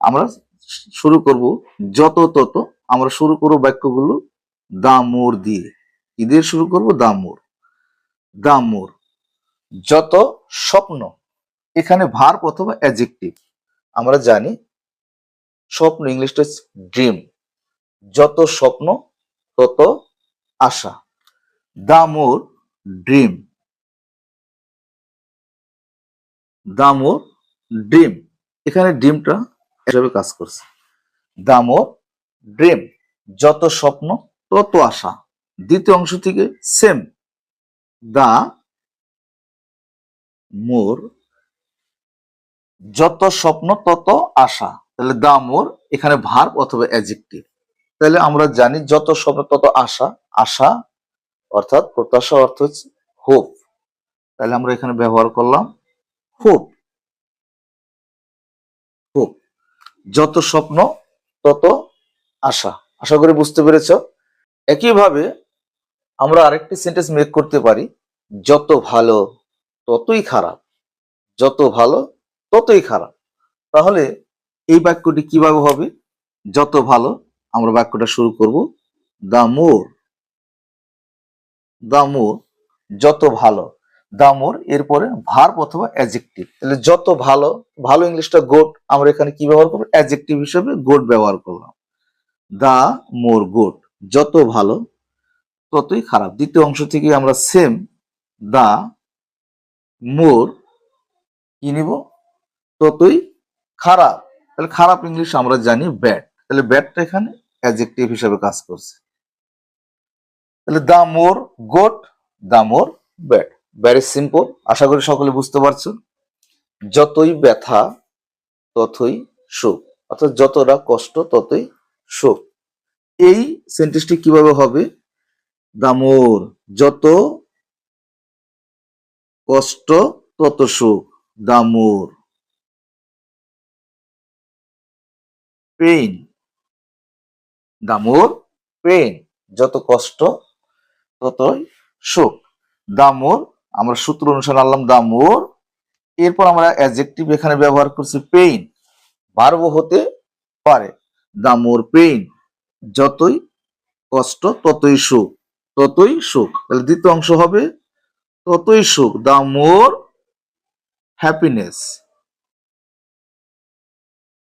আমরা শুরু করব যত তত। আমরা শুরু করব বাক্যগুলো দা মোর দিয়ে। কি দিয়ে শুরু করব? দা মোর। দা মোর, যত স্বপ্ন। এখানে ভার্ব অথবা অ্যাডজেক্টিভ। আমরা জানি স্বপ্ন ইংলিশটা ড্রিম। যত স্বপ্ন তত আশা। দা মোর ড্রিম। দা মোর ড্রিম, এখানে ড্রিমটা হিসাবে কাজ করছে। দা মোর ড্রিম, যত স্বপ্ন তত আশা। দ্বিতীয় অংশ থেকে সেম, দা মোর, যত স্বপ্ন তত আশা। তাহলে দা মোর এখানে ভার্ব অথবা অ্যাডজেক্টিভ। তাহলে আমরা জানি যত স্বপ্ন তত আশা। আশা অর্থাৎ প্রত্যাশা, অর্থ হচ্ছে হোপ। তাহলে আমরা এখানে ব্যবহার করলাম হোপ। হোপ, যত স্বপ্ন তত আশা। আশা করি বুঝতে পেরেছ। একইভাবে আমরা আরেকটি সেন্টেন্স মেক করতে পারি, যত ভালো ততই খারাপ। যত ভালো ততই খারাপ। তাহলে এই বাক্যটি কিভাবে হবে? যত ভালো, আমরা বাক্যটা শুরু করব দা মোর। দা মোর, যত ভালো। দা মোর এরপরে ভার্ব অথবা অ্যাডজেক্টিভ। তাহলে যত ভালো, ভালো ইংলিশটা গুড, আমরা এখানে কি ব্যবহার করব? অ্যাডজেক্টিভ হিসেবে গুড ব্যবহার করলাম। দা মোর গুড, যত ভালো ততই খারাপ। দ্বিতীয় অংশ থেকে আমরা সেম, দা মোর কি নিব? ততই খারাপ। তাহলে খারাপ ইংলিশ আমরা জানি ব্যাড। তাহলে ব্যাডটা এখানে অ্যাডজেক্টিভ হিসেবে কাজ করছে। তাহলে the more good, the more bad. Very simple. আশা করি সকলে বুঝতে পারছো। যতই ব্যথা ততই সুখ, অর্থাৎ যতটা কষ্ট ততই সুখ। এই সেন্টেন্সটি কিভাবে হবে? দা মোর, যত কষ্ট তত সুখ। দা মোর পেইন, দা মোর পেইন, যত কষ্ট ততই সুখ। দা মোর, আমরা সূত্র অনুসারে আনলাম দা মোর। এরপর আমরা অ্যাডজেক্টিভ এখানে ব্যবহার করছি পেইন। ভার্ব হতে পারে। দা মোর পেইন, যতই কষ্ট ততই সুখ। ততই সুখ। তাহলে দ্বিতীয় অংশ হবে ততই সুখ। দা মোর হ্যাপিনেস।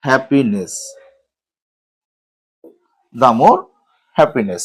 হ্যাপিনেস, দা মোর হ্যাপিনেস।